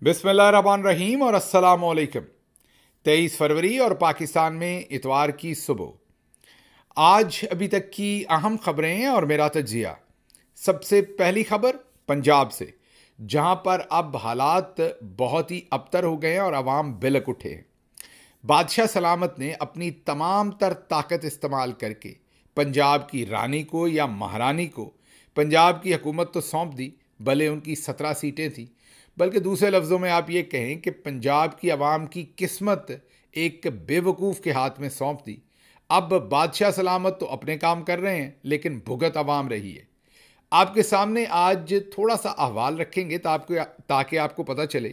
बिस्मिल्लाहिर्रहमानिर्रहीम और अस्सलाम वालेकुम। 23 फरवरी और पाकिस्तान में इतवार की सुबह। आज अभी तक की अहम खबरें और मेरा तजिया। सबसे पहली खबर पंजाब से, जहां पर अब हालात बहुत ही अबतर हो गए हैं और अवाम बिलक उठे हैं। बादशाह सलामत ने अपनी तमाम तर ताकत इस्तेमाल करके पंजाब की रानी को या महारानी को पंजाब की हुकूमत तो सौंप दी, भले उनकी 17 सीटें थी, बल्कि दूसरे लफ्ज़ों में आप ये कहें कि पंजाब की आवाम की किस्मत एक बेवकूफ़ के हाथ में सौंप दी। अब बादशाह सलामत तो अपने काम कर रहे हैं, लेकिन भुगत आवाम रही है। आपके सामने आज थोड़ा सा अहवाल रखेंगे ताकि आपको पता चले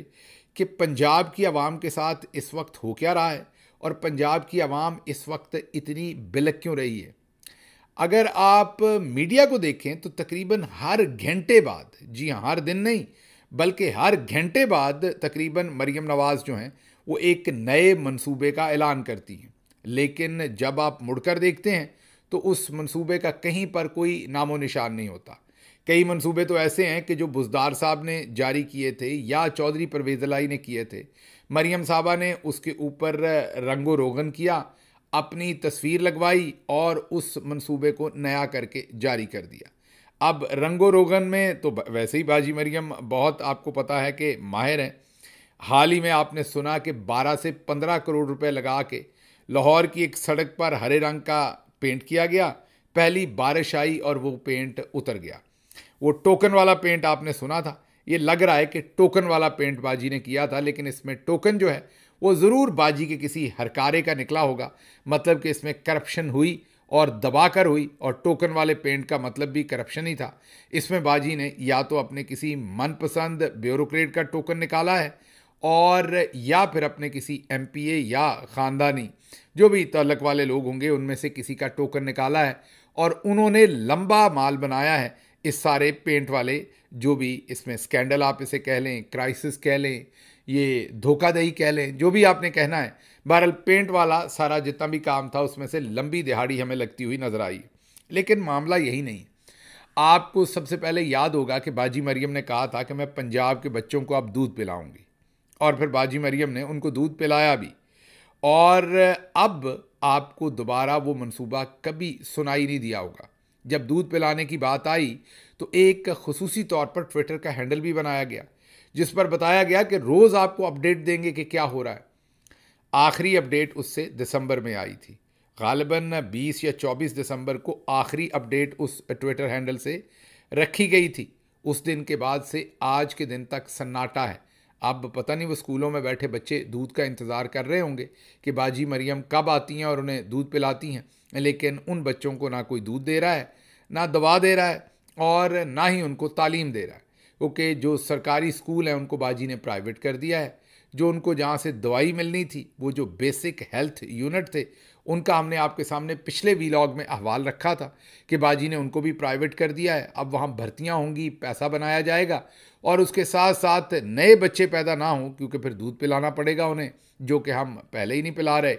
कि पंजाब की आवाम के साथ इस वक्त हो क्या रहा है और पंजाब की आवाम इस वक्त इतनी बिलक क्यों रही है। अगर आप मीडिया को देखें तो तकरीबन हर घंटे बाद, जी हाँ, हर दिन नहीं बल्कि हर घंटे बाद तकरीबन मरीम नवाज़ जो हैं वो एक नए मंसूबे का ऐलान करती हैं, लेकिन जब आप मुड़कर देखते हैं तो उस मंसूबे का कहीं पर कोई नामो निशान नहीं होता। कई मंसूबे तो ऐसे हैं कि जो बुज़दार साहब ने जारी किए थे या चौधरी परवेज़ इलाही ने किए थे, मरीम साहबा ने उसके ऊपर रंगो रोगन किया, अपनी तस्वीर लगवाई और उस मंसूबे को नया करके जारी कर दिया। अब रंगो रोगन में तो वैसे ही बाजी मरियम बहुत, आपको पता है कि माहिर हैं। हाल ही में आपने सुना कि 12 से 15 करोड़ रुपए लगा के लाहौर की एक सड़क पर हरे रंग का पेंट किया गया। पहली बारिश आई और वो पेंट उतर गया। वो टोकन वाला पेंट आपने सुना था, ये लग रहा है कि टोकन वाला पेंट बाजी ने किया था, लेकिन इसमें टोकन जो है वो ज़रूर बाजी के किसी हरकारे का निकला होगा। मतलब कि इसमें करप्शन हुई और दबाकर हुई, और टोकन वाले पेंट का मतलब भी करप्शन ही था। इसमें बाजी ने या तो अपने किसी मनपसंद ब्यूरोक्रेट का टोकन निकाला है और या फिर अपने किसी एमपीए या ख़ानदानी जो भी तल्लक वाले लोग होंगे उनमें से किसी का टोकन निकाला है और उन्होंने लंबा माल बनाया है इस सारे पेंट वाले, जो भी इसमें स्कैंडल आप इसे कह लें, क्राइसिस कह लें, ये धोखाधड़ी कह लें, जो भी आपने कहना है। बहरहाल पेंट वाला सारा जितना भी काम था उसमें से लंबी दिहाड़ी हमें लगती हुई नजर आई। लेकिन मामला यही नहीं। आपको सबसे पहले याद होगा कि बाजी मरियम ने कहा था कि मैं पंजाब के बच्चों को अब दूध पिलाऊंगी, और फिर बाजी मरियम ने उनको दूध पिलाया भी। और अब आपको दोबारा वो मंसूबा कभी सुनाई नहीं दिया होगा। जब दूध पिलाने की बात आई तो एक खुसूसी तौर पर ट्विटर का हैंडल भी बनाया गया, जिस पर बताया गया कि रोज़ आपको अपडेट देंगे कि क्या हो रहा है। आखिरी अपडेट उससे दिसंबर में आई थी, गालिबन 20 या 24 दिसंबर को आखिरी अपडेट उस ट्विटर हैंडल से रखी गई थी। उस दिन के बाद से आज के दिन तक सन्नाटा है। अब पता नहीं वो स्कूलों में बैठे बच्चे दूध का इंतज़ार कर रहे होंगे कि बाजी मरियम कब आती हैं और उन्हें दूध पिलाती हैं, लेकिन उन बच्चों को ना कोई दूध दे रहा है, ना दवा दे रहा है, और ना ही उनको तालीम दे रहा है। क्योंकि जो सरकारी स्कूल हैं उनको बाजी ने प्राइवेट कर दिया है। जो उनको जहाँ से दवाई मिलनी थी, वो जो बेसिक हेल्थ यूनिट थे, उनका हमने आपके सामने पिछले वीलॉग में अहवाल रखा था कि बाजी ने उनको भी प्राइवेट कर दिया है। अब वहाँ भर्तियाँ होंगी, पैसा बनाया जाएगा, और उसके साथ साथ नए बच्चे पैदा ना हों, क्योंकि फिर दूध पिलाना पड़ेगा उन्हें, जो कि हम पहले ही नहीं पिला रहे।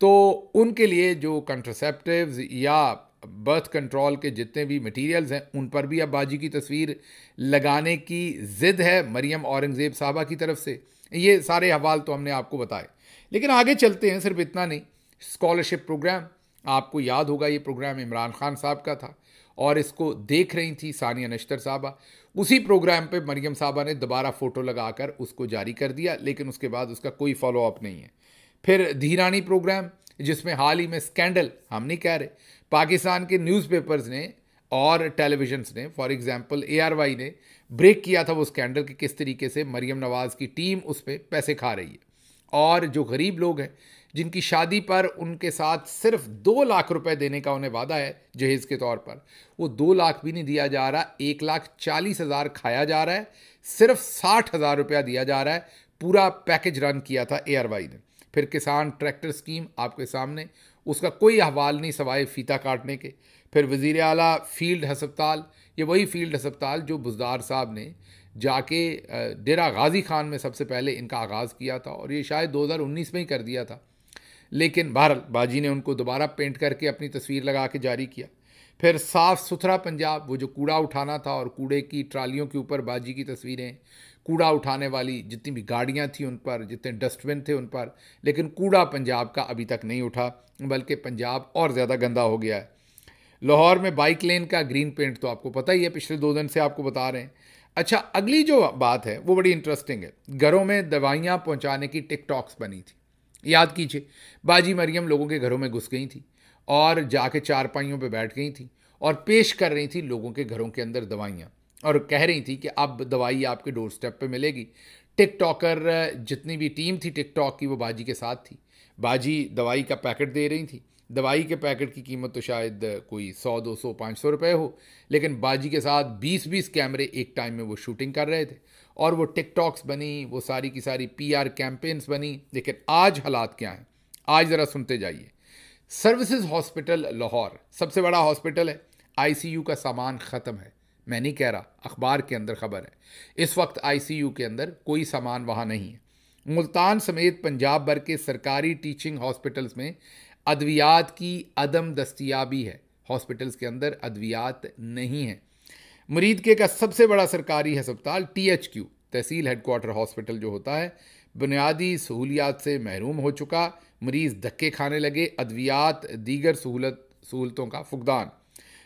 तो उनके लिए जो कंट्रासेप्टिव्स या बर्थ कंट्रोल के जितने भी मटेरियल्स हैं उन पर भी अब बाजी की तस्वीर लगाने की ज़िद है मरियम औरंगज़ेब साहबा की तरफ से। ये सारे हवाल तो हमने आपको बताए, लेकिन आगे चलते हैं। सिर्फ इतना नहीं, स्कॉलरशिप प्रोग्राम, आपको याद होगा ये प्रोग्राम इमरान खान साहब का था और इसको देख रही थी सानिया नश्तर साहबा। उसी प्रोग्राम पे मरियम साहबा ने दोबारा फ़ोटो लगाकर उसको जारी कर दिया, लेकिन उसके बाद उसका कोई फॉलोअप नहीं है। फिर धीरानी प्रोग्राम, जिसमें हाल ही में स्कैंडल, हम नहीं कह रहे, पाकिस्तान के न्यूज़पेपर्स ने और टेलीविजन्स ने, फॉर एग्जांपल ARY ने ब्रेक किया था वो स्कैंडल कि किस तरीके से मरियम नवाज़ की टीम उस पर पैसे खा रही है। और जो गरीब लोग हैं जिनकी शादी पर उनके साथ सिर्फ 2 लाख रुपए देने का उन्हें वादा है जहेज़ के तौर पर, वो 2 लाख भी नहीं दिया जा रहा, 1,40,000 खाया जा रहा है, सिर्फ 60,000 रुपया दिया जा रहा है। पूरा पैकेज रन किया था ARY ने। फिर किसान ट्रैक्टर स्कीम आपके सामने, उसका कोई अहवाल नहीं सवाए फीता काटने के। फिर वज़ीर आला फील्ड हस्पताल, ये वही फील्ड हस्पताल जो बुज़दार साहब ने जाके डेरा गाजी खान में सबसे पहले इनका आगाज़ किया था, और ये शायद 2019 में ही कर दिया था, लेकिन बहरहाल बाजी ने उनको दोबारा पेंट करके अपनी तस्वीर लगा के जारी किया। फिर साफ़ सुथरा पंजाब, वो जो कूड़ा उठाना था और कूड़े की ट्रालियों के ऊपर बाजी की तस्वीरें, कूड़ा उठाने वाली जितनी भी गाड़ियां थी उन पर, जितने डस्टबिन थे उन पर, लेकिन कूड़ा पंजाब का अभी तक नहीं उठा, बल्कि पंजाब और ज़्यादा गंदा हो गया है। लाहौर में बाइक लेन का ग्रीन पेंट तो आपको पता ही है, पिछले 2 दिन से आपको बता रहे हैं। अच्छा, अगली जो बात है वो बड़ी इंटरेस्टिंग है। घरों में दवाइयाँ पहुँचाने की टिकटॉक्स बनी थी। याद कीजिए, बाजी मरियम लोगों के घरों में घुस गई थी और जाके चारपाइयों पे बैठ गई थी और पेश कर रही थी लोगों के घरों के अंदर दवाइयाँ, और कह रही थी कि अब दवाई आपके डोर स्टेप पे मिलेगी। टिकटॉकर जितनी भी टीम थी टिकटॉक की, वो बाजी के साथ थी। बाजी दवाई का पैकेट दे रही थी। दवाई के पैकेट की कीमत तो शायद कोई 100, 200, 500 रुपये हो, लेकिन बाजी के साथ 20-20 कैमरे एक टाइम में वो शूटिंग कर रहे थे और वो टिकटॉक्स बनी, वो सारी की सारी PR कैंपेन्स बनी। लेकिन आज हालात क्या हैं, आज ज़रा सुनते जाइए। सर्विसेज हॉस्पिटल लाहौर सबसे बड़ा हॉस्पिटल है, ICU का सामान ख़त्म है। मैं नहीं कह रहा, अखबार के अंदर खबर है। इस वक्त ICU के अंदर कोई सामान वहाँ नहीं है। मुल्तान समेत पंजाब भर के सरकारी टीचिंग हॉस्पिटल्स में अद्वियात की अदम दस्तियाबी है। हॉस्पिटल्स के अंदर अद्वियात नहीं है। मुरीदके का सबसे बड़ा सरकारी अस्पताल THQ तहसील हेडक्वार्टर हॉस्पिटल जो होता है, बुनियादी सहूलियात से महरूम हो चुका। मरीज़ धक्के खाने लगे, अद्वियात दीगर सहूलतों का फुकदान।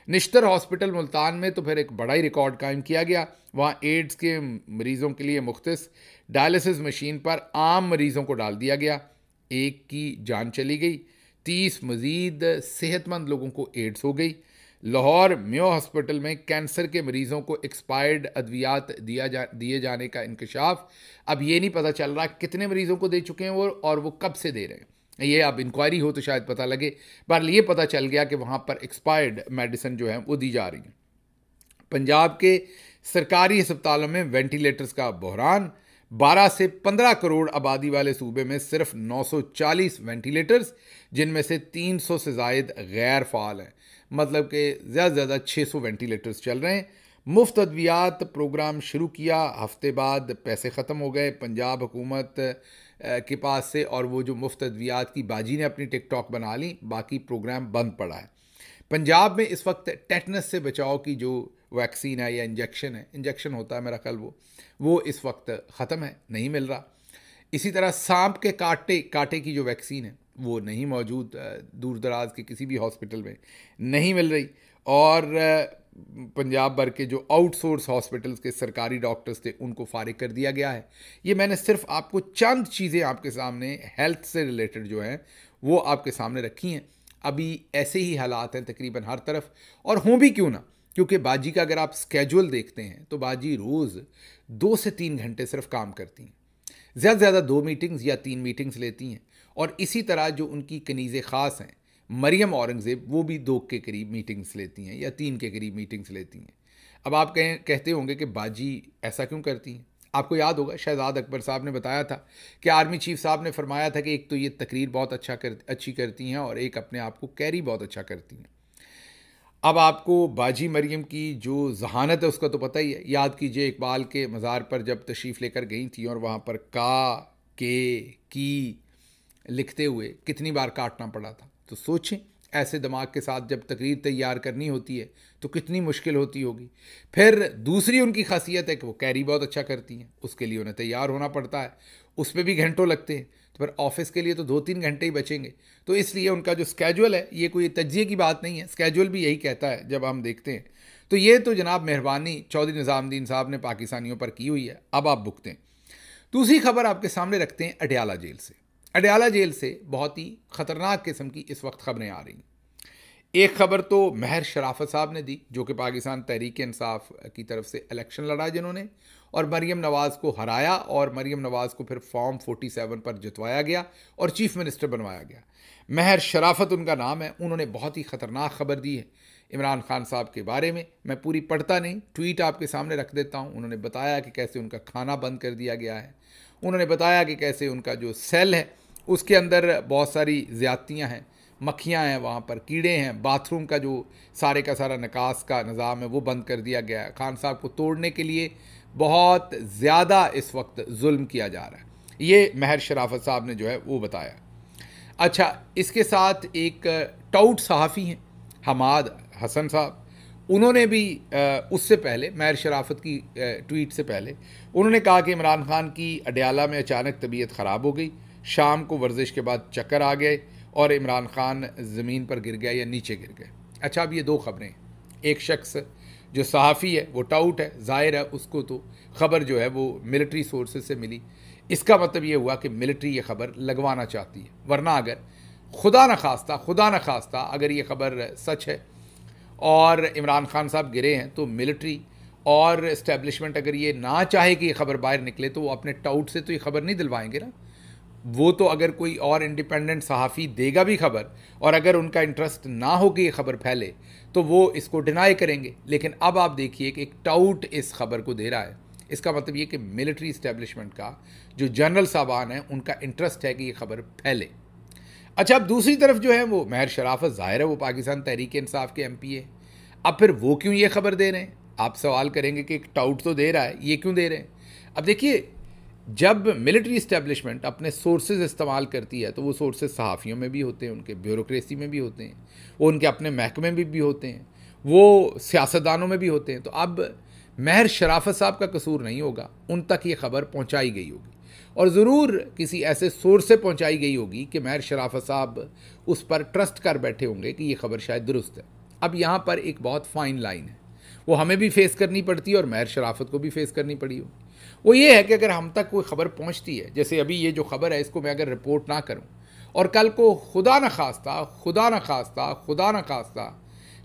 निश्तर हॉस्पिटल मुल्तान में तो फिर एक बड़ा ही रिकॉर्ड कायम किया गया। वहाँ एड्स के मरीज़ों के लिए मुख्तस डायलिसिस मशीन पर आम मरीज़ों को डाल दिया गया। एक की जान चली गई, 30 मज़ीद सेहतमंद लोगों को एड्स हो गई। लाहौर मेयो हॉस्पिटल में कैंसर के मरीज़ों को एक्सपायर्ड अद्वियात दिए जाने का इंकशाफ। अब ये नहीं पता चल रहा कितने मरीज़ों को दे चुके हैं वो, और वो कब से दे रहे हैं। ये अब इंक्वायरी हो तो शायद पता लगे, पर ये पता चल गया कि वहाँ पर एक्सपायर्ड मेडिसिन जो है वो दी जा रही है। पंजाब के सरकारी अस्पतालों में वेंटिलेटर्स का बहरान। 12 से 15 करोड़ आबादी वाले सूबे में सिर्फ 940 वेंटिलेटर्स, जिनमें से 300 से ज़ायद गैर फ़ाल हैं। मतलब कि ज़्यादा से ज़्यादा 600 वेंटिलेटर्स चल रहे हैं। मुफ्त अद्वियात प्रोग्राम शुरू किया, हफ्ते बाद पैसे ख़त्म हो गए पंजाब हुकूमत के पास से, और वो जो मुफ्त अद्वियात की बाजी ने अपनी टिकटॉक बना ली, बाकी प्रोग्राम बंद पड़ा है। पंजाब में इस वक्त टेटनस से बचाव की जो वैक्सीन है या इंजेक्शन होता है मेरा ख्याल, वो इस वक्त ख़त्म है, नहीं मिल रहा। इसी तरह सांप के काटे की जो वैक्सीन है वो नहीं मौजूद, दूर दराज के किसी भी हॉस्पिटल में नहीं मिल रही। और पंजाब भर के जो आउटसोर्स हॉस्पिटल्स के सरकारी डॉक्टर्स थे उनको फारिग कर दिया गया है। ये मैंने सिर्फ आपको चंद चीज़ें आपके सामने हेल्थ से रिलेटेड जो हैं वो आपके सामने रखी हैं। अभी ऐसे ही हालात हैं तकरीबन हर तरफ, और हों भी क्यों ना, क्योंकि बाजी का अगर आप स्केजुअल देखते हैं तो बाजी रोज़ 2 से 3 घंटे सिर्फ काम करती हैं, ज़्यादा से ज़्यादा 2 मीटिंग्स या 3 मीटिंग्स लेती हैं। और इसी तरह जो उनकी कनीज़े ख़ास हैं मरियम औरंगज़ेब, वो भी 2 के करीब मीटिंग्स लेती हैं या 3 के करीब मीटिंग्स लेती हैं। अब आप कहते होंगे कि बाजी ऐसा क्यों करती हैं। आपको याद होगा शहजाद अकबर साहब ने बताया था कि आर्मी चीफ साहब ने फरमाया था कि एक तो ये तकरीर बहुत अच्छी करती हैं और एक अपने आप को कैरी बहुत अच्छा करती हैं। अब आपको बाजी मरियम की जो जहानत है उसका तो पता ही है। याद कीजिए इकबाल के मज़ार पर जब तशरीफ़ लेकर गई थी और वहाँ पर की लिखते हुए कितनी बार काटना पड़ा था। तो सोचें, ऐसे दिमाग के साथ जब तकरीर तैयार करनी होती है तो कितनी मुश्किल होती होगी। फिर दूसरी उनकी खासियत है कि वो कैरी बहुत अच्छा करती हैं, उसके लिए उन्हें तैयार होना पड़ता है, उस पर भी घंटों लगते हैं। तो फिर ऑफिस के लिए तो 2-3 घंटे ही बचेंगे। तो इसलिए उनका जो स्केजुअल है, ये कोई तज्जिए की बात नहीं है, स्केजुअल भी यही कहता है जब हम देखते हैं। तो ये तो जनाब मेहरबानी चौधरी निज़ामुद्दीन साहब ने पाकिस्तानियों पर की हुई है, अब आप भुगतें। दूसरी खबर आपके सामने रखते हैं अडयाला जेल से। अडयाला जेल से बहुत ही ख़तरनाक किस्म की इस वक्त खबरें आ रही हैं। एक खबर तो महर शराफत साहब ने दी, जो कि पाकिस्तान तहरीक इंसाफ की तरफ से इलेक्शन लड़ा जिन्होंने, और मरीम नवाज़ को हराया, और मरीम नवाज़ को फिर फॉर्म 47 पर जितवाया गया और चीफ मिनिस्टर बनवाया गया। महर शराफत उनका नाम है। उन्होंने बहुत ही ख़तरनाक खबर दी है इमरान खान साहब के बारे में। मैं पूरी पढ़ता नहीं, ट्वीट आपके सामने रख देता हूँ। उन्होंने बताया कि कैसे उनका खाना बंद कर दिया गया है। उन्होंने बताया कि कैसे उनका जो सेल है उसके अंदर बहुत सारी ज़्यादतियाँ हैं, मक्खियाँ हैं, वहाँ पर कीड़े हैं, बाथरूम का जो सारे का सारा निकास का निज़ाम है वो बंद कर दिया गया है। खान साहब को तोड़ने के लिए बहुत ज़्यादा इस वक्त जुल्म किया जा रहा है। ये महर शराफत साहब ने जो है वो बताया। अच्छा, इसके साथ एक टाउट सहाफ़ी हैं हमाद हसन साहब, उन्होंने भी उससे पहले महर शराफत की ट्वीट से पहले उन्होंने कहा कि इमरान खान की अडयाला में अचानक तबीयत ख़राब हो गई, शाम को वर्जिश के बाद चक्कर आ गए और इमरान खान ज़मीन पर गिर गया या नीचे गिर गए। अच्छा, अब ये दो खबरें, एक शख्स जो सहाफ़ी है वो टाउट है, ज़ाहिर है उसको तो ख़बर जो है वो मिलिट्री सोर्सेज से मिली, इसका मतलब ये हुआ कि मिलिट्री ये ख़बर लगवाना चाहती है। वरना अगर खुदा न खास्ता अगर ये ख़बर सच है और इमरान खान साहब गिरे हैं तो मिलिट्री और इस्टेब्लिशमेंट अगर ये ना चाहे कि ये ख़बर बाहर निकले तो वो अपने टाउट से तो ये ख़बर नहीं दिलवाएंगे ना। वो तो अगर कोई और इंडिपेंडेंट सहाफ़ी देगा भी खबर और अगर उनका इंटरेस्ट ना हो कि ये खबर फैले तो वो इसको डिनाई करेंगे। लेकिन अब आप देखिए कि एक टाउट इस खबर को दे रहा है, इसका मतलब ये कि मिलिट्री इस्टेब्लिशमेंट का जो जनरल साहबान है उनका इंटरेस्ट है कि ये खबर फैले। अच्छा, अब दूसरी तरफ जो है वो महर शराफत, ज़ाहिर है वो पाकिस्तान तहरीक इंसाफ के MP है। अब फिर वो क्यों ये खबर दे रहे हैं? आप सवाल करेंगे कि एक टाउट तो दे रहा है, ये क्यों दे रहे हैं? अब देखिए, जब मिलिट्री इस्टेब्लिशमेंट अपने सोर्सेज इस्तेमाल करती है तो वो सोर्सेज सहाफ़ियों में भी होते हैं, उनके ब्यूरोक्रेसी में भी होते हैं, वो उनके अपने महकमे में भी होते हैं, वो सियासतदानों में भी होते हैं। तो अब महर शराफत साहब का कसूर नहीं होगा, उन तक ये खबर पहुंचाई गई होगी और ज़रूर किसी ऐसे सोर्स से पहुंचाई गई होगी कि महर शराफत साहब उस पर ट्रस्ट कर बैठे होंगे कि ये खबर शायद दुरुस्त है। अब यहाँ पर एक बहुत फाइन लाइन है, वो हमें भी फेस करनी पड़ती है और महर शराफत को भी फेस करनी पड़ी होगी। वो ये है कि अगर हम तक कोई ख़बर पहुंचती है, जैसे अभी ये जो खबर है इसको मैं अगर रिपोर्ट ना करूं और कल को खुदा न खास्ता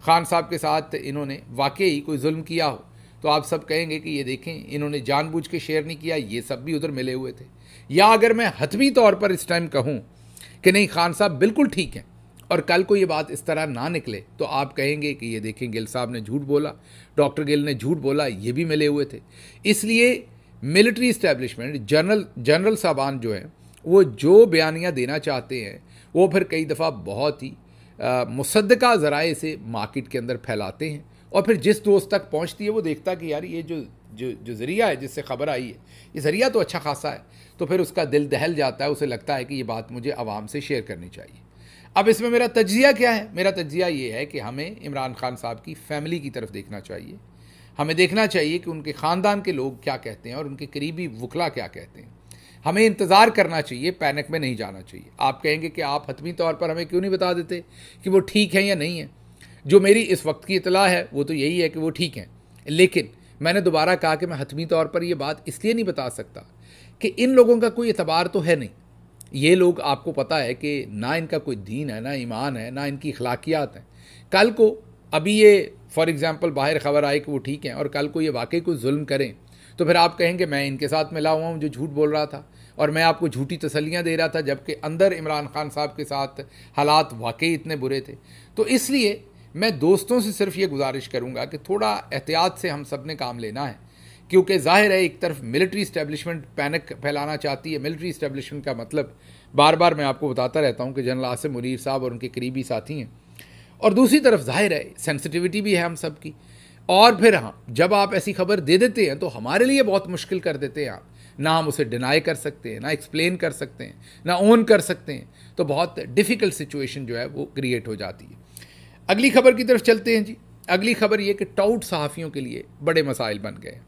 खान साहब के साथ इन्होंने वाकई कोई जुल्म किया हो तो आप सब कहेंगे कि ये देखें इन्होंने जानबूझ के शेयर नहीं किया, ये सब भी उधर मिले हुए थे। या अगर मैं हतमी तौर पर इस टाइम कहूँ कि नहीं खान साहब बिल्कुल ठीक हैं और कल को ये बात इस तरह ना निकले तो आप कहेंगे कि ये देखें गिल साहब ने झूठ बोला, डॉक्टर गिल ने झूठ बोला, ये भी मिले हुए थे। इसलिए मिलिट्री इस्टेब्लिशमेंट जनरल साहबान जो हैं वो जो बयानियाँ देना चाहते हैं वो फिर कई दफ़ा बहुत ही मुसद्दका ज़राए से मार्केट के अंदर फैलाते हैं और फिर जिस दोस्त तक पहुंचती है वो देखता कि यार ये जो ज़रिया है जिससे ख़बर आई है ये ज़रिया तो अच्छा खासा है, तो फिर उसका दिल दहल जाता है, उसे लगता है कि ये बात मुझे आवाम से शेयर करनी चाहिए। अब इसमें मेरा तज्जिया क्या है? मेरा तज्जिया ये है कि हमें इमरान खान साहब की फ़ैमिली की तरफ देखना चाहिए। हमें देखना चाहिए कि उनके ख़ानदान के लोग क्या कहते हैं और उनके करीबी वकला क्या कहते हैं। हमें इंतज़ार करना चाहिए, पैनिक में नहीं जाना चाहिए। आप कहेंगे कि आप हतमी तौर पर हमें क्यों नहीं बता देते कि वो ठीक है या नहीं है? जो मेरी इस वक्त की इतला है वो तो यही है कि वो ठीक हैं, लेकिन मैंने दोबारा कहा कि मैं हतमी तौर पर ये बात इसलिए नहीं बता सकता कि इन लोगों का कोई एतबार तो है नहीं। ये लोग, आपको पता है कि ना इनका कोई दीन है, ना ईमान है, ना इनकी अखलाकियात हैं। कल को अभी ये फॉर एग्ज़ाम्पल बाहर ख़बर आए कि वो ठीक हैं और कल को ये वाकई कोई जुल्म करें तो फिर आप कहेंगे मैं इनके साथ मिला हुआ हूँ जो झूठ बोल रहा था और मैं आपको झूठी तसल्लियाँ दे रहा था, जबकि अंदर इमरान खान साहब के साथ हालात वाकई इतने बुरे थे। तो इसलिए मैं दोस्तों से सिर्फ ये गुजारिश करूँगा कि थोड़ा एहतियात से हम सब ने काम लेना है, क्योंकि जाहिर है एक तरफ मिलिट्री इस्टेब्लिशमेंट पैनिक फैलाना चाहती है। मिलिट्री इस्टेब्लिशमेंट का मतलब बार बार मैं आपको बताता रहता हूँ कि जनरल आसिम मुनीर साहब और उनके करीबी साथी हैं, और दूसरी तरफ जाहिर है सेंसिटिविटी भी है हम सब की। और फिर हाँ, जब आप ऐसी खबर दे देते हैं तो हमारे लिए बहुत मुश्किल कर देते हैं आप, ना हम उसे डिनाई कर सकते हैं, ना एक्सप्लेन कर सकते हैं, ना ओन कर सकते हैं, तो बहुत डिफ़िकल्ट सिचुएशन जो है वो क्रिएट हो जाती है। अगली खबर की तरफ चलते हैं जी। अगली खबर ये कि टाउट सहाफ़ियों के लिए बड़े मसाइल बन गए।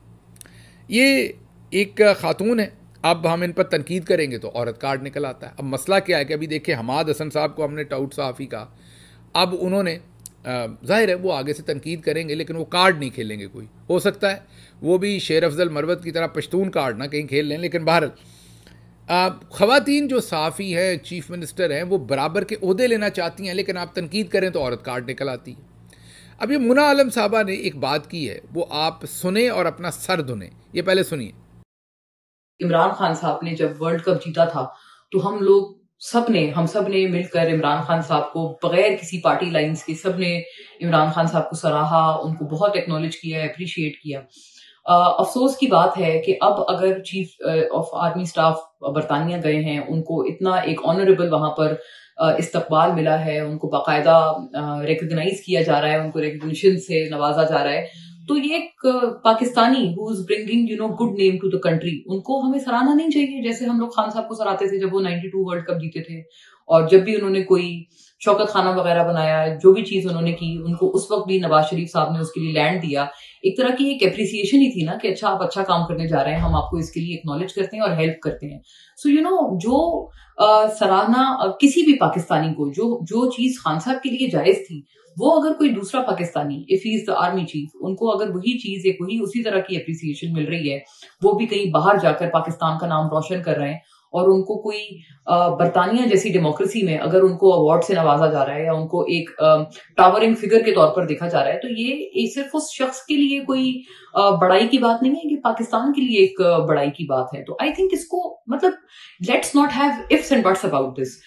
ये एक खातून है, अब हम इन पर तनकीद करेंगे तो औरत कार्ड निकल आता है। अब मसला क्या है कि अभी देखिए हमाद हसन साहब को हमने टाउट सहाफ़ी का, अब उन्होंने जाहिर है वो आगे से तनकीद करेंगे लेकिन वो कार्ड नहीं खेलेंगे। कोई हो सकता है वो भी शेर अफजल मरवत की तरह पश्तून कार्ड ना कहीं खेल लें, लेकिन बहरहाल ख़वातीन जो सहाफ़ी हैं, चीफ मिनिस्टर हैं, वो बराबर के ओहदे लेना चाहती हैं, लेकिन आप तनकीद करें तो औरत कार्ड निकल आती है। अब ये मुना आलम साहबा ने एक बात की है, वो आप सुने और अपना सर धुने। ये पहले सुनिए। इमरान खान साहब ने जब वर्ल्ड कप जीता था तो हम सब ने मिलकर इमरान खान साहब को बगैर किसी पार्टी लाइंस के सबने इमरान खान साहब को सराहा, उनको बहुत एक्नॉलेज किया, अप्रिशिएट किया। अफसोस की बात है कि अब अगर चीफ ऑफ आर्मी स्टाफ बरतानिया गए हैं, उनको इतना एक ऑनरेबल वहां पर इस्तकबाल मिला है, उनको बाकायदा रिकग्नाइज किया जा रहा है, उनको रिकग्निशन से नवाजा जा रहा है, तो ये एक Pakistani who is bringing good name to the country, उनको हमें सराहना नहीं चाहिए जैसे हम लोग खान साहब को सराहते थे जब वो 92 वर्ल्ड कप जीते थे। और जब भी उन्होंने कोई शौकत खाना वगैरह बनाया, जो भी चीज़ उन्होंने की, उनको उस वक़्त भी नवाज़ शरीफ साहब ने उसके लिए लैंड दिया। एक तरह की एक एप्रिसिएशन ही थी ना कि अच्छा आप अच्छा काम करने जा रहे हैं, हम आपको इसके लिए एक्नॉलेज करते हैं और हेल्प करते हैं। सो जो सराहना किसी भी पाकिस्तानी को जो चीज़ खान साहब के लिए जायज़ थी, वो अगर कोई दूसरा Pakistani if he is the army chief उनको अगर वही चीज एक वही उसी तरह की एप्रिसिएशन मिल रही है, वो भी कहीं बाहर जाकर पाकिस्तान का नाम रोशन कर रहे हैं और उनको कोई बरतानिया जैसी डेमोक्रेसी में अगर उनको अवार्ड से नवाजा जा रहा है या उनको एक टावरिंग फिगर के तौर पर देखा जा रहा है, तो ये सिर्फ उस शख्स के लिए कोई बड़ाई की बात नहीं है, कि पाकिस्तान के लिए एक बड़ाई की बात है। तो आई थिंक इसको मतलब let's not have ifs and buts about this.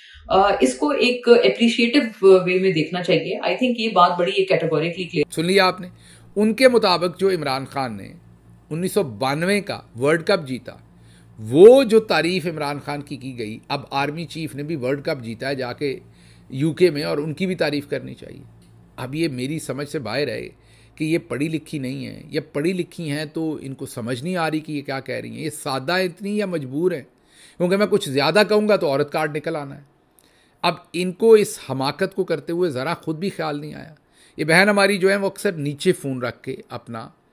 इसको एक एप्रिशिएटिव वे में देखना चाहिए। आई थिंक ये बात बड़ी कैटेगोरिकली क्लियर। सुन लिया आपने। उनके मुताबिक जो इमरान खान ने 1992 का वर्ल्ड कप जीता, वो जो तारीफ इमरान खान की गई, अब आर्मी चीफ ने भी वर्ल्ड कप जीता है जाके यूके में, और उनकी भी तारीफ करनी चाहिए। अब ये मेरी समझ से बाहर है कि ये पढ़ी लिखी नहीं है, या पढ़ी लिखी हैं तो इनको समझ नहीं आ रही कि ये क्या कह रही हैं। ये सादा इतनी या मजबूर हैं, क्योंकि मैं कुछ ज़्यादा कहूँगा तो औरत कार्ड निकल आना है। अब इनको इस हमाकत को करते हुए ज़रा खुद भी ख्याल नहीं आया। ये बहन हमारी जो है वो अक्सर नीचे फ़ोन रख के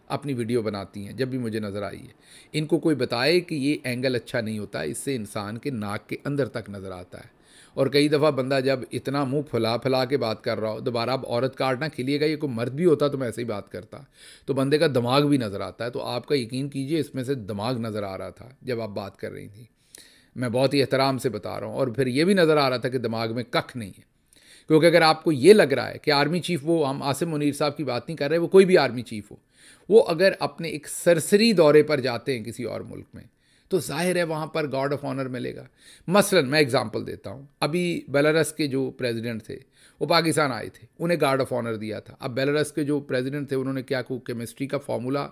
अपनी वीडियो बनाती हैं, जब भी मुझे नज़र आई है। इनको कोई बताए कि ये एंगल अच्छा नहीं होता, इससे इंसान के नाक के अंदर तक नज़र आता है। और कई दफ़ा बंदा जब इतना मुंह फुला के बात कर रहा हो, दोबारा अब औरत कार्ड ना खिलिएगा, ये कोई मर्द भी होता तो मैं ऐसे ही बात करता, तो बंदे का दिमाग भी नज़र आता है। तो आपका यकीन कीजिए इसमें से दिमाग नज़र आ रहा था जब आप बात कर रही थी। मैं बहुत ही एहतराम से बता रहा हूँ। और फिर ये भी नज़र आ रहा था कि दिमाग में कख नहीं है, क्योंकि अगर आपको ये लग रहा है कि आर्मी चीफ, वो हम आसिम मुनीर साहब की बात नहीं कर रहे, वो कोई भी आर्मी चीफ हो, वो अगर अपने एक सरसरी दौरे पर जाते हैं किसी और मुल्क में, तो जाहिर है वहाँ पर गार्ड ऑफ ऑनर मिलेगा। मसलन मैं एग्जांपल देता हूँ, अभी बेलारस के जो प्रेसिडेंट थे वो पाकिस्तान आए थे, उन्हें गार्ड ऑफ ऑनर दिया था। अब बेलारस के जो प्रेसिडेंट थे उन्होंने क्या केमिस्ट्री का फार्मूला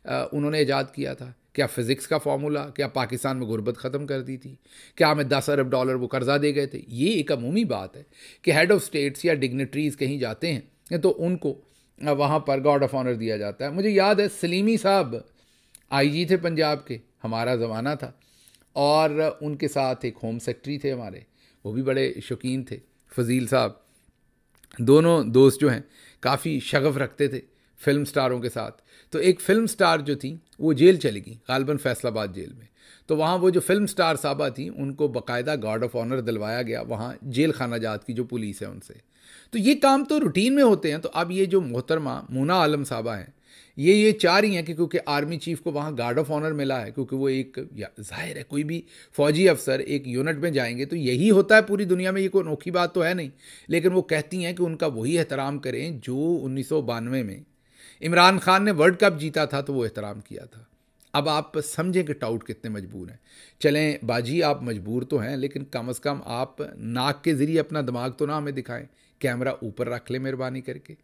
उन्होंने ईजाद किया था, क्या फ़िज़िक्स का फार्मूला, क्या पाकिस्तान में गुर्बत ख़त्म कर दी थी, क्या हमें 10 अरब डॉलर वो कर्जा दे गए थे। ये एक अमूमी बात है कि हेड ऑफ़ स्टेट्स या डिग्नेटरीज़ कहीं जाते हैं तो उनको वहाँ पर गार्ड ऑफ ऑनर दिया जाता है। मुझे याद है सलीमी साहब आईजी थे पंजाब के, हमारा ज़माना था, और उनके साथ एक होम सेक्रेटरी थे हमारे, वो भी बड़े शौकीन थे, फजील साहब। दोनों दोस्त जो हैं काफ़ी शगफ रखते थे फिल्म स्टारों के साथ। तो एक फ़िल्म स्टार जो थी वो जेल चली गई, गालबन फैसलाबाद जेल में। तो वहाँ वो जो फिल्म स्टार साहबा थी उनको बाकायदा गार्ड ऑफ ऑनर दिलवाया गया वहाँ जेल खाना जात की जो पुलिस है उनसे। तो ये काम तो रूटीन में होते हैं। तो अब ये जो मोहतरमा मुना आलम साहबा हैं, ये चाह रही हैं कि क्योंकि आर्मी चीफ को वहाँ गार्ड ऑफ ऑनर मिला है, क्योंकि वो एक, जाहिर है कोई भी फ़ौजी अफसर एक यूनिट में जाएंगे तो यही होता है पूरी दुनिया में, ये कोई अनोखी बात तो है नहीं। लेकिन वो कहती हैं कि उनका वही एहतराम करें जो 1992 में इमरान खान ने वर्ल्ड कप जीता था तो वो एहतराम किया था। अब आप समझें कि टाउट कितने मजबूर हैं। चलें बाजी, आप मजबूर तो हैं, लेकिन कम से कम आप नाक के ज़रिए अपना दिमाग तो ना हमें दिखाएं। कैमरा ऊपर रख ले मेहरबानी करके।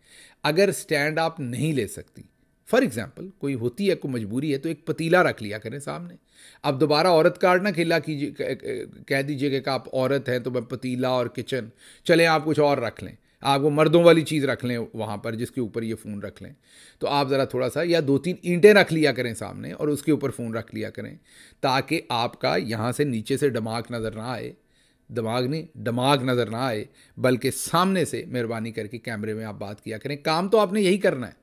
अगर स्टैंड आप नहीं ले सकती, फॉर एग्जांपल कोई होती है, कोई मजबूरी है, तो एक पतीला रख लिया करें सामने। अब दोबारा औरत कार्ड ना खिला कीजिए, कह दीजिएगा कि आप औरत हैं तो मैं पतीला और किचन, चलें आप कुछ और रख लें, आप वो मर्दों वाली चीज़ रख लें वहाँ पर जिसके ऊपर ये फ़ोन रख लें। तो आप ज़रा थोड़ा सा या 2-3 ईंटें रख लिया करें सामने और उसके ऊपर फ़ोन रख लिया करें, ताकि आपका यहाँ से नीचे से दिमाग नज़र ना आए, दिमाग नज़र ना आए, बल्कि सामने से मेहरबानी करके कैमरे में आप बात किया करें। काम तो आपने यही करना है,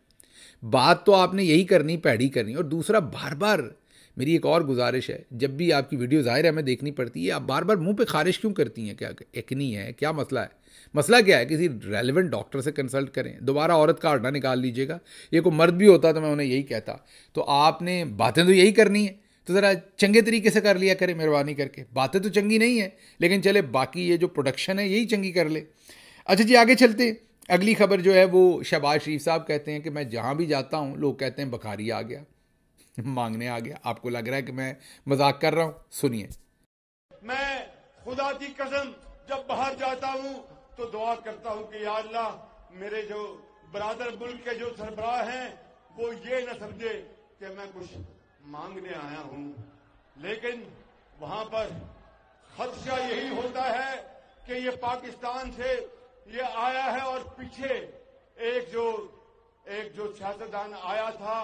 बात तो आपने यही करनी, पैड़ी करनी। और दूसरा, बार बार मेरी एक और गुजारिश है, जब भी आपकी वीडियो ज़ाहिर है हमें देखनी पड़ती है, आप बार बार मुंह पे खारिश क्यों करती हैं? क्या एक्नी है? क्या मसला है? मसला क्या है? किसी रेलिवेंट डॉक्टर से कंसल्ट करें। दोबारा औरत कार्ड ना निकाल लीजिएगा। ये कोई मर्द भी होता तो मैं उन्हें यही कहता। तो आपने बातें तो यही करनी है, तो ज़रा चंगे तरीके से कर लिया करें मेहरबानी करके। बातें तो चंगी नहीं है, लेकिन चले बाकी ये जो प्रोडक्शन है यही चंगी कर ले। अच्छा जी, आगे चलते हैं। अगली खबर जो है वो शहबाज शरीफ साहब कहते हैं कि मैं जहाँ भी जाता हूँ लोग कहते हैं बखारी आ गया, मांगने आ गया। आपको लग रहा है कि मैं मजाक कर रहा हूँ? सुनिए। मैं खुदा की कसम जब बाहर जाता हूँ तो दुआ करता हूँ कि या अल्लाह मेरे जो बरादर मुल्क के जो सरबराह हैं वो ये न समझे कि मैं कुछ मांगने आया हूँ। लेकिन वहां पर खदशा यही होता है कि ये पाकिस्तान से ये आया है और पीछे एक जो सियासतदान आया था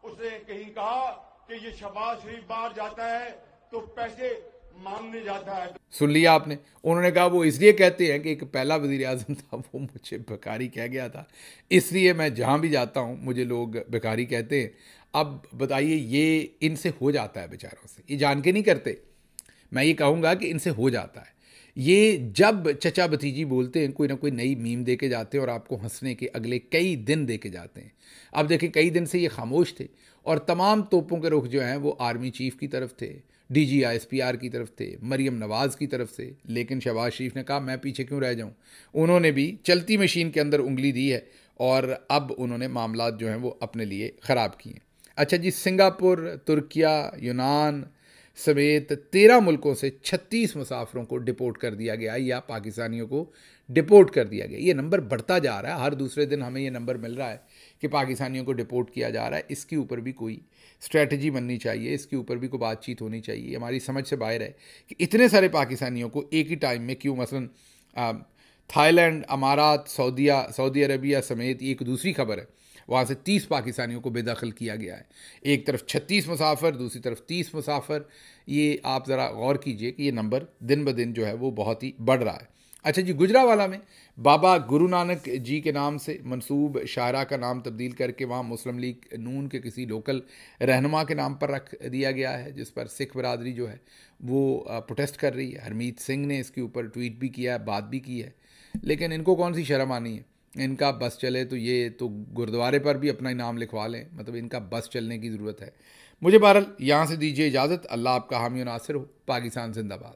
उसने कहीं कहा कि ये शहबाज शरीफ बाहर जाता है तो पैसे मांगने जाता है। सुन लिया आपने, उन्होंने कहा वो इसलिए कहते हैं कि एक पहला वज़ीर आज़म था वो मुझे भिखारी कह गया था, इसलिए मैं जहाँ भी जाता हूँ मुझे लोग भिखारी कहते हैं। अब बताइए, ये इनसे हो जाता है बेचारों से, ये जान के नहीं करते, मैं ये कहूँगा कि इनसे हो जाता है। ये जब चचा भतीजी बोलते हैं, कोई ना कोई नई मीम दे के जाते हैं और आपको हंसने के अगले कई दिन दे के जाते हैं। अब देखिए, कई दिन से ये खामोश थे और तमाम तोपों के रुख जो हैं वो आर्मी चीफ की तरफ थे, DGISPR की तरफ थे, मरीम नवाज़ की तरफ से। लेकिन शहबाज शरीफ ने कहा मैं पीछे क्यों रह जाऊं, उन्होंने भी चलती मशीन के अंदर उंगली दी है और अब उन्होंने मामला जो हैं वो अपने लिए ख़राब किए। अच्छा जी, सिंगापुर, तुर्किया, यूनान समेत 13 मुल्कों से 36 मुसाफिरों को डिपोर्ट कर दिया गया या पाकिस्तानियों को डिपोर्ट कर दिया गया। ये नंबर बढ़ता जा रहा है, हर दूसरे दिन हमें ये नंबर मिल रहा है कि पाकिस्तानियों को डिपोर्ट किया जा रहा है। इसके ऊपर भी कोई स्ट्रेटजी बननी चाहिए, इसके ऊपर भी कोई बातचीत होनी चाहिए। हमारी समझ से बाहर है कि इतने सारे पाकिस्तानियों को एक ही टाइम में क्यों, मसलन थाईलैंड, अमारात, सऊदी अरबिया समेत, एक दूसरी खबर है, वहाँ से 30 पाकिस्तानियों को बेदखल किया गया है। एक तरफ 36 मुसाफिर, दूसरी तरफ 30 मुसाफिर। ये आप ज़रा गौर कीजिए कि ये नंबर दिन ब दिन जो है वो बहुत ही बढ़ रहा है। अच्छा जी, गुजरावाला में बाबा गुरु नानक जी के नाम से मंसूब शाहरा का नाम तब्दील करके वहाँ मुस्लिम लीग नून के किसी लोकल रहनुमा के नाम पर रख दिया गया है, जिस पर सिख बरादरी जो है वो प्रोटेस्ट कर रही है। हरमीत सिंह ने इसके ऊपर ट्वीट भी किया है, बात भी की है, लेकिन इनको कौन सी शर्म आनी है। इनका बस चले तो ये तो गुरुद्वारे पर भी अपना नाम लिखवा लें, मतलब इनका बस चलने की ज़रूरत है। मुझे बहरहाल यहाँ से दीजिए इजाज़त। अल्लाह आपका हामी और नासिर हो। पाकिस्तान जिंदाबाद।